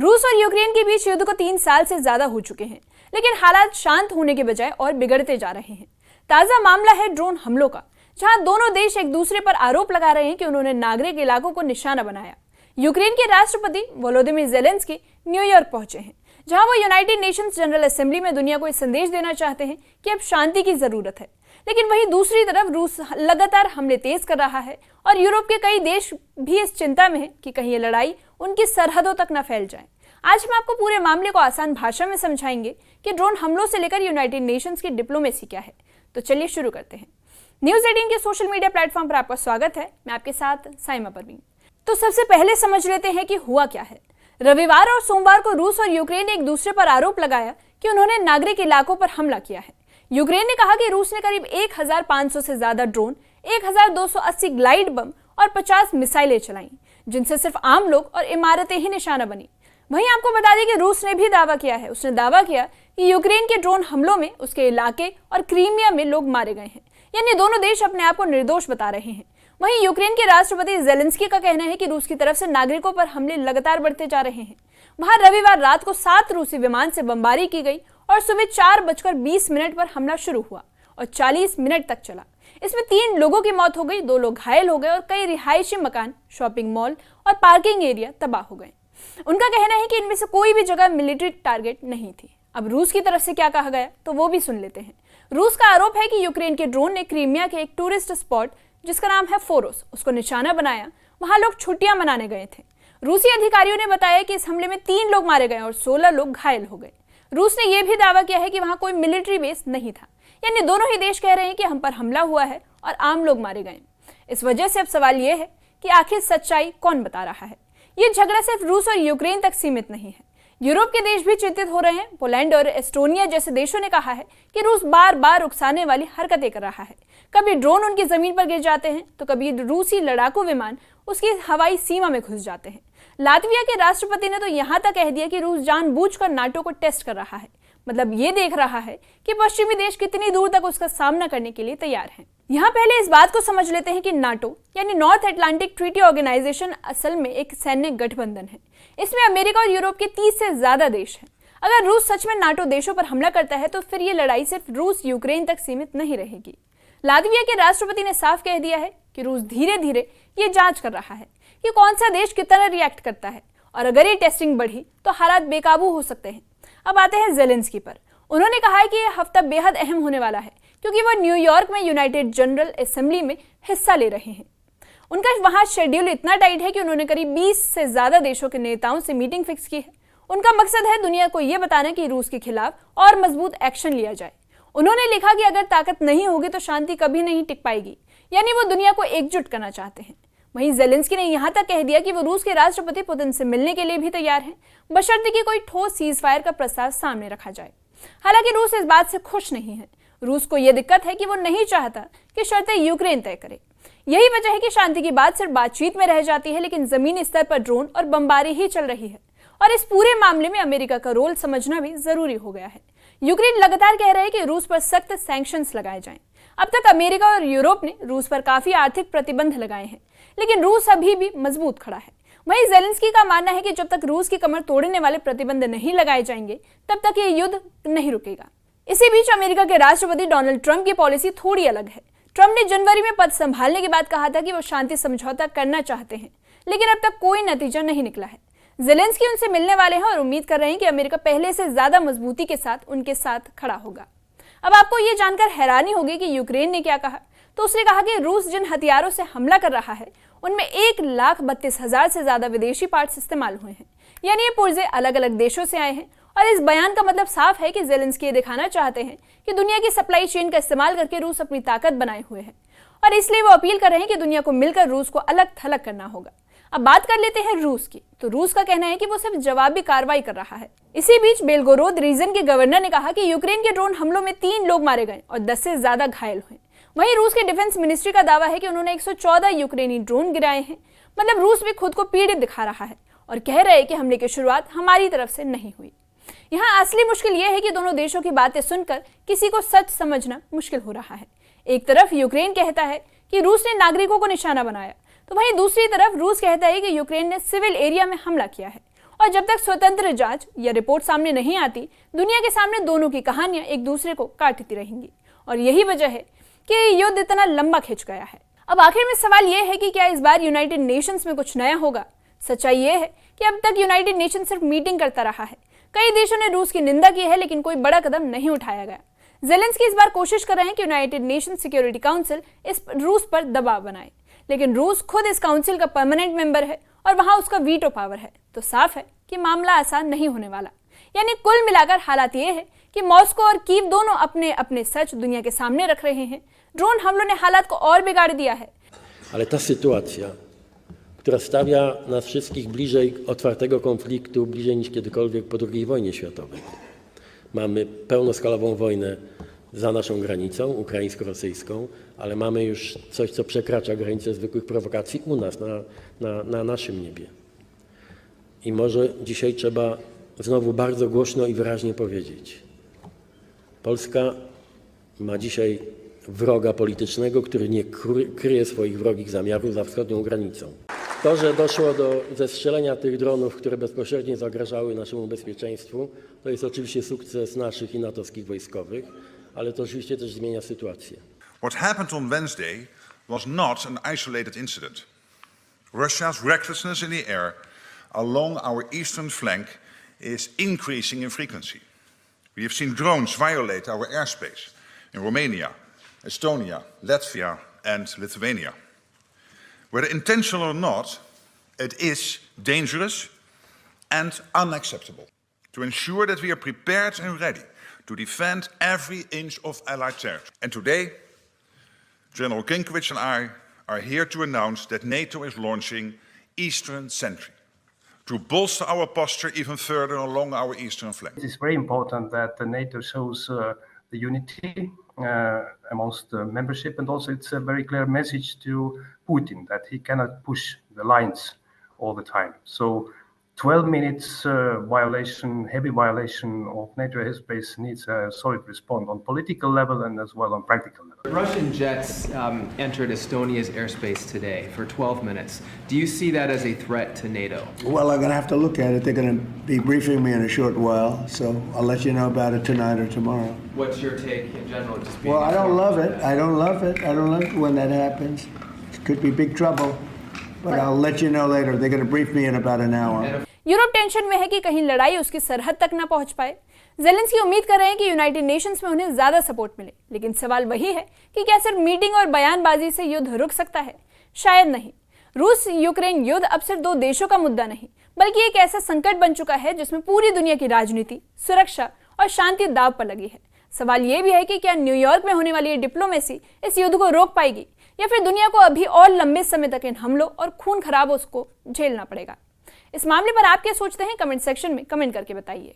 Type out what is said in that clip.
रूस और यूक्रेन के बीच युद्ध को 3 साल से ज्यादा हो चुके हैं, लेकिन हालात शांत होने के बजाय और बिगड़ते जा रहे हैं। ताजा मामला है ड्रोन हमलों का, जहां दोनों देश एक दूसरे पर आरोप लगा रहे हैं कि उन्होंने नागरिक इलाकों को निशाना बनाया। यूक्रेन के राष्ट्रपति वोलोदिमीर ज़ेलेंस्की न्यूयॉर्क पहुंचे हैं, जहां वो यूनाइटेड नेशंस जनरल असेंबली में दुनिया को एक संदेश देना चाहते हैं कि अब शांति की जरूरत है। लेकिन वहीं दूसरी तरफ रूस लगातार हमले तेज कर रहा है और यूरोप के कई देश भी इस चिंता में हैं कि कहीं ये लड़ाई उनकी सरहदों तक न फैल जाए। आज हम आपको पूरे मामले को आसान भाषा में समझाएंगे कि ड्रोन हमलों से लेकर यूनाइटेड नेशंस की डिप्लोमेसी क्या है। तो चलिए शुरू करते हैं। न्यूज़ 18 के सोशल मीडिया प्लेटफॉर्म पर आपका स्वागत है। मैं आपके साथ साइमा परवीन। तो सबसे पहले समझ लेते हैं कि हुआ क्या है। रविवार और सोमवार को रूस और यूक्रेन ने एक दूसरे पर आरोप लगाया कि उन्होंने नागरिक इलाकों पर हमला किया है। यूक्रेन ने कहा कि रूस ने करीब 1500 से ज्यादा ड्रोन, 1280 ग्लाइड बम और 50 मिसाइलें चलाई, जिनसे सिर्फ आम लोग और इमारतें ही निशाना बनी। वहीं आपको बता दें कि रूस ने भी दावा किया है, उसने दावा किया कि यूक्रेन के ड्रोन हमलों में उसके इलाके और क्रीमिया में लोग मारे गए हैं, यानी दोनों देश अपने आप को निर्दोष बता रहे हैं। वहीं यूक्रेन के राष्ट्रपति ज़ेलेंस्की का कहना है कि रूस की तरफ से नागरिकों पर हमले लगातार बढ़ते जा रहे हैं। वहां रविवार रात को 7 रूसी विमान से बमबारी की गई और सुबह 4:20 पर हमला शुरू हुआ और 40 मिनट तक चला। इसमें 3 लोगों की मौत हो गई, 2 लोग घायल हो गए और कई रिहायशी मकान, शॉपिंग मॉल और पार्किंग एरिया तबाह हो गए। उनका कहना है कि इनमें से कोई भी जगह मिलिट्री टारगेट नहीं थी। अब रूस की तरफ से क्या कहा गया तो वो भी सुन लेते हैं। रूस का आरोप है कि यूक्रेन के ड्रोन ने क्रीमिया के एक टूरिस्ट स्पॉट जिसका नाम है फोरोस, उसको निशाना बनाया। वहां लोग छुट्टियां मनाने गए थे। रूसी अधिकारियों ने बताया कि इस हमले में 3 लोग मारे गए और 16 लोग घायल हो गए। रूस ने यह भी दावा किया है कि वहां कोई मिलिट्री बेस नहीं था, यानी दोनों ही देश कह रहे हैं कि हम पर हमला हुआ है और आम लोग मारे गए। इस वजह से अब सवाल यह है कि आखिर सच्चाई कौन बता रहा है। यह झगड़ा सिर्फ रूस और यूक्रेन तक सीमित नहीं है, यूरोप के देश भी चिंतित हो रहे हैं। पोलैंड और एस्टोनिया जैसे देशों ने कहा है कि रूस बार बार उकसाने वाली हरकतें कर रहा है। कभी ड्रोन उनकी जमीन पर गिर जाते हैं तो कभी रूसी लड़ाकू विमान उसकी हवाई सीमा में घुस जाते हैं। लातविया के राष्ट्रपति ने तो यहां तक कह दिया कि रूस जानबूझकर नाटो को टेस्ट कर रहा है, मतलब ये देख रहा है कि पश्चिमी देश कितनी दूर तक उसका सामना करने के लिए तैयार हैं। यहाँ पहले इस बात को समझ लेते हैं कि नाटो यानी नॉर्थ अटलांटिक ट्रीटी ऑर्गेनाइजेशन असल में एक सैन्य गठबंधन है। इसमें अमेरिका और यूरोप के 30 से ज्यादा देश हैं। अगर रूस सच में नाटो देशों पर हमला करता है तो फिर ये लड़ाई सिर्फ रूस यूक्रेन तक सीमित नहीं रहेगी। लातविया के राष्ट्रपति ने साफ कह दिया है कि रूस धीरे धीरे ये जांच कर रहा है कि कौन सा देश कितना रिएक्ट करता है, और अगर ये टेस्टिंग बढ़ी तो हालात बेकाबू हो सकते हैं। अब आते हैं ज़ेलेंस्की पर। उन्होंने कहा है कि यह हफ्ता बेहद अहम होने वाला है क्योंकि वह न्यूयॉर्क में यूनाइटेड जनरल असेंबली में हिस्सा ले रहे हैं। उनका वहां शेड्यूल इतना टाइट है कि उन्होंने करीब 20 से ज्यादा देशों के नेताओं से मीटिंग फिक्स की है। उनका मकसद है दुनिया को यह बताना कि रूस के खिलाफ और मजबूत एक्शन लिया जाए। उन्होंने लिखा कि अगर ताकत नहीं होगी तो शांति कभी नहीं टिक पाएगी, यानी वो दुनिया को एकजुट करना चाहते हैं। वहीं ज़ेलेंस्की ने यहां तक कह दिया कि वो रूस के राष्ट्रपति पुतिन से मिलने के लिए भी तैयार हैं, बशर्ते कि कोई ठोस सीज़फायर का प्रस्ताव सामने रखा जाए। हालांकि रूस इस बात से खुश नहीं है। रूस को यह दिक्कत है कि वो नहीं चाहता कि शर्तें यूक्रेन तय करे। यही वजह है कि शांति की बात सिर्फ बातचीत में रह जाती है, लेकिन जमीनी स्तर पर ड्रोन और बमबारी ही चल रही है। और इस पूरे मामले में अमेरिका का रोल समझना भी जरूरी हो गया है। यूक्रेन लगातार कह रहा है कि रूस पर सख्त सैंक्शंस लगाए जाएं। अब तक अमेरिका और यूरोप ने रूस पर काफी आर्थिक प्रतिबंध लगाए हैं, लेकिन रूस अभी भी मजबूत खड़ा है। वहीं ज़ेलेंस्की का मानना है कि जब तक रूस की कमर तोड़ने वाले प्रतिबंध नहीं लगाए जाएंगे तब तक ये युद्ध नहीं रुकेगा। इसी बीच अमेरिका के राष्ट्रपति डोनाल्ड ट्रंप की पॉलिसी थोड़ी अलग है। ट्रंप ने जनवरी में पद संभालने के बाद कहा था कि वो शांति समझौता करना चाहते हैं, लेकिन अब तक कोई नतीजा नहीं निकला है। ज़ेलेंस्की उनसे मिलने वाले हैं और उम्मीद कर रहे हैं कि अमेरिका पहले से ज्यादा मजबूती के साथ उनके साथ खड़ा होगा। अब आपको ये जानकर हैरानी होगी कि यूक्रेन ने क्या कहा। तो उसने कहा कि रूस जिन हथियारों से हमला कर रहा है उनमें 1,32,000 से ज्यादा विदेशी पार्ट्स इस्तेमाल हुए हैं, यानी ये पुर्जे अलग अलग देशों से आए हैं। और इस बयान का मतलब साफ है कि ज़ेलेंस्की ये दिखाना चाहते हैं कि दुनिया की सप्लाई चेन का इस्तेमाल करके रूस अपनी ताकत बनाए हुए है, और इसलिए वो अपील कर रहे हैं कि दुनिया को मिलकर रूस को अलग थलग करना होगा। अब बात कर लेते हैं रूस की। तो रूस का कहना है कि वो सिर्फ जवाबी कार्रवाई कर रहा है। इसी बीच बेलगोरोद रीजन के गवर्नर ने कहा कि यूक्रेन के ड्रोन हमलों में 3 लोग मारे गए और 10 से ज्यादा घायल हुए। वहीं रूस के डिफेंस मिनिस्ट्री का दावा है कि उन्होंने 114 यूक्रेनी ड्रोन गिराए हैं। मतलब रूस भी खुद को पीड़ित दिखा रहा है और कह रहे हैं कि हमले की शुरुआत हमारी तरफ से नहीं हुई। यहाँ असली मुश्किल यह है कि दोनों देशों की बातें सुनकर किसी को सच समझना मुश्किल हो रहा है। एक तरफ यूक्रेन कहता है कि रूस ने नागरिकों को निशाना बनाया, तो वहीं दूसरी तरफ रूस कहता है कि यूक्रेन ने सिविल एरिया में हमला किया है। और जब तक स्वतंत्र जांच या रिपोर्ट सामने नहीं आती, दुनिया के सामने दोनों की कहानियां एक दूसरे को काटती रहेंगी। और यही वजह है कि ये युद्ध इतना लंबा खिंच गया है। अब आखिर में सवाल यह है कि क्या इस बार यूनाइटेड नेशंस में कुछ नया होगा? सच्चाई यह है कि अब तक यूनाइटेड नेशन सिर्फ मीटिंग करता रहा है। कई देशों ने रूस की निंदा की है, लेकिन कोई बड़ा कदम नहीं उठाया गया। ज़ेलेंस्की इस बार कोशिश कर रहे हैं कि यूनाइटेड नेशन सिक्योरिटी काउंसिल इस रूस पर दबाव बनाए, लेकिन रूस खुद इस काउंसिल का परमानेंट मेंबर है और वहां उसका वीटो पावर है। तो साफ है कि मामला आसान नहीं होने वाला। यानी कुल मिलाकर हालात ये है कि मॉस्को और कीव दोनों अपने अपने सच दुनिया के सामने रख रहे हैं। ड्रोन हमलों ने हालात को और बिगाड़ दिया है। Ale ta sytuacja, która stawia nas wszystkich bliżej otwartego konfliktu, bliżej niż kiedykolwiek po II wojnie światowej. Mamy pełnoskalową wojnę za naszą granicą, ukraińsko-rosyjską, ale mamy już coś, co przekracza granice zwykłych prowokacji u nas, na naszym niebie. I może dzisiaj trzeba znowu bardzo głośno i wyraźnie powiedzieć: Polska ma dzisiaj wroga politycznego, który nie kryje swoich wrogich zamiarów za wschodnią granicą. To, że doszło do zestrzelenia tych dronów, które bezpośrednio zagrażały naszemu bezpieczeństwu, to jest oczywiście sukces naszych i natowskich wojskowych, ale to oczywiście też zmienia sytuację. What happened on Wednesday was not an isolated incident. Russia's recklessness in the air along our eastern flank is increasing in frequency. We have seen drones violate our airspace in Romania, Estonia, Latvia, and Lithuania. Whether intentional or not, it is dangerous and unacceptable. To ensure that we are prepared and ready to defend every inch of Allied territory. And today, General Kinkowicz and I are here to announce that NATO is launching Eastern Sentry to bolster our posture even further along our eastern flank. It is very important that the NATO shows the unity amongst the membership, and also it's a very clear message to Putin that he cannot push the lines all the time. So 12 minutes violation, heavy violation of NATO airspace needs a solid response on political level and as well on practical level. Russian jets entered Estonia's airspace today for 12 minutes. Do you see that as a threat to NATO? Well, I'm going to have to look at it. They're going to be briefing me in a short while, so I'll let you know about it tonight or tomorrow. What's your take in general? Just being Well, I don't love it. I don't love it when that happens. It could be big trouble, but I'll let you know later. They're going to brief me in about an hour. Europe tension में है कि कहीं लड़ाई उसकी सरहद तक ना पहुंच पाए। ज़ेलेंस्की उम्मीद कर रहे हैं कि यूनाइटेड नेशंस में उन्हें ज्यादा सपोर्ट मिले, लेकिन सवाल वही है कि क्या सिर्फ मीटिंग और बयानबाजी से युद्ध रुक सकता है? शायद नहीं। रूस यूक्रेन युद्ध अब सिर्फ दो देशों का मुद्दा नहीं, बल्कि एक ऐसा संकट बन चुका है जिसमें पूरी दुनिया की राजनीति, सुरक्षा और शांति दांव पर लगी है। सवाल यह भी है कि क्या न्यूयॉर्क में होने वाली ये डिप्लोमेसी इस युद्ध को रोक पाएगी, या फिर दुनिया को अभी और लंबे समय तक इन हमलों और खून खराबों को झेलना पड़ेगा। इस मामले पर आप क्या सोचते हैं? कमेंट सेक्शन में कमेंट करके बताइए।